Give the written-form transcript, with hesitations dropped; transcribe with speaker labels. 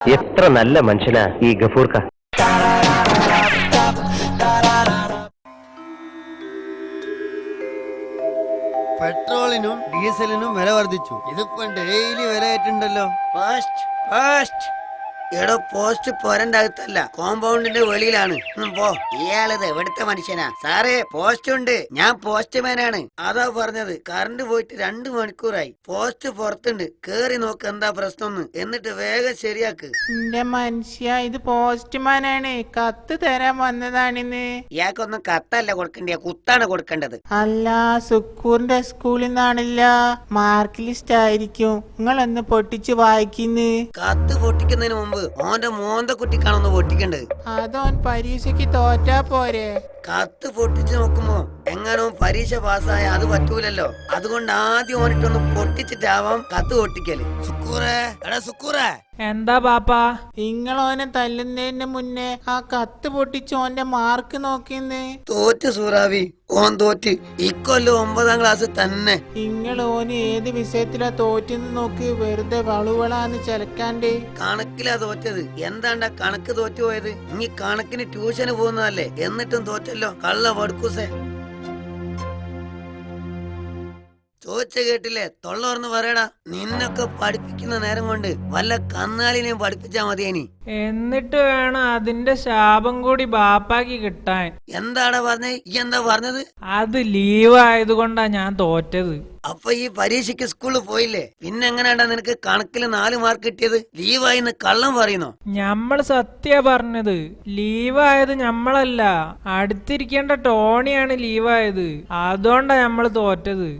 Speaker 1: എത്ര നല്ല മനുഷ്യനാ ഈ ഗഫൂർക്ക.
Speaker 2: പെട്രോളിനും ഡീസലിനും വില വർദ്ധിച്ചു. ഇതിപ്പോ ഡെയിലി വില ആയിട്ടുണ്ടല്ലോ.
Speaker 3: എടോ പോസ്റ്റ് പോരന്റെ അകത്തല്ല, കോമ്പൗണ്ടിന്റെ വെളിയിലാണ്. പോ. ഇയാളിത് എവിടുത്തെ മനുഷ്യനാ സാറേ? പോസ്റ്റ് ഉണ്ട്, ഞാൻ പോസ്റ്റ്മാനാണ്. അതാ പറഞ്ഞത്, കറണ്ട് പോയിട്ട് 2 മണിക്കൂറായി. പോസ്റ്റ് പുറത്തുണ്ട്, കേറി നോക്ക് എന്താ പ്രശ്നം എന്നിട്ട് വേഗം ശരിയാക്ക്.
Speaker 4: എന്റെ മനുഷ്യ, ഇത് പോസ്റ്റ്മാനാണ്, കത്ത് തരാൻ വന്നതാണിന്ന്.
Speaker 3: ഇയാൾക്കൊന്നും കത്തല്ല കൊടുക്കണ്ടേ, കുത്താണ് കൊടുക്കേണ്ടത്.
Speaker 4: അല്ല, സുക്കൂറിന്റെ സ്കൂളിൽ നിന്നാണില്ല, മാർക്ക് ലിസ്റ്റ് ആയിരിക്കും. നിങ്ങളൊന്ന് പൊട്ടിച്ച് വായിക്കുന്നു.
Speaker 3: കത്ത് പൊട്ടിക്കുന്നതിന് മുമ്പ് ഓന്റെ മോന്ത കുട്ടിക്കാണൊന്ന് പൊട്ടിക്കണ്ടത്.
Speaker 4: അതോൻ പരീക്ഷയ്ക്ക് തോറ്റാ പോരെ?
Speaker 3: കത്ത് പൊട്ടിച്ചു നോക്കുമ്പോ എങ്ങനോ പരീക്ഷ പാസ്സായ അത് പറ്റൂലല്ലോ. അതുകൊണ്ട് ആദ്യം ഓനിട്ടൊന്ന് പൊട്ടിച്ചിട്ടാവാം കത്ത് പൊട്ടിക്കല്. സുക്കൂറേ, എടാ സുക്കൂറേ.
Speaker 4: എന്താ പാപ്പാ? നിങ്ങളോനെ തല്ലുന്നതിന് മുന്നേ ആ കത്ത് പൊട്ടിച്ച് ഓന്റെ മാർക്ക് നോക്കിന്ന്.
Speaker 3: തോറ്റ് സൂറാവി, ഓൻ തോറ്റ്. ഇക്കൊല്ലം 9ാം ക്ലാസ് തന്നെ.
Speaker 4: നിങ്ങൾ ഓന് ഏത് വിഷയത്തിലാ തോറ്റെന്ന് നോക്ക്, വെറുതെ വളുവളാന്ന് ചിലക്കാണ്ട്.
Speaker 3: കണക്കിലാ തോറ്റത്. എന്താണ്ടാ കണക്ക് തോറ്റു പോയത്? ഇനി കണക്കിന് ട്യൂഷന് പോകുന്നതല്ലേ, എന്നിട്ടും തോറ്റല്ലോ കള്ള വടുക്കൂസേ. ചോദിച്ച കേട്ടില്ലേ? തൊള്ളോർന്ന് പറയടാ. നിന്നൊക്കെ പഠിപ്പിക്കുന്ന നേരം കൊണ്ട് വല്ല കന്നാലിനെയും പഠിപ്പിച്ചാ മതിയേനി.
Speaker 5: എന്നിട്ട് വേണം അതിന്റെ ശാപം കൂടി ബാപ്പാക്ക് കിട്ടാൻ.
Speaker 3: എന്താടാ പറഞ്ഞേ? ഈ എന്താ പറഞ്ഞത്?
Speaker 5: അത് ലീവ് ആയതുകൊണ്ടാ ഞാൻ തോറ്റത്.
Speaker 3: അപ്പൊ ഈ പരീക്ഷയ്ക്ക് സ്കൂളിൽ പോയില്ലേ? പിന്നെ എങ്ങനെയാണ്ടാ നിനക്ക് കണക്കില് 4 മാർക്ക് കിട്ടിയത്? ലീവായിന്ന് കള്ളം പറയുന്നോ?
Speaker 5: ഞമ്മള് സത്യ പറഞ്ഞത്. ലീവായത് ഞമ്മളല്ല, അടുത്തിരിക്കേണ്ട ടോണിയാണ് ലീവായത്. അതുകൊണ്ടാ ഞമ്മള് തോറ്റത്.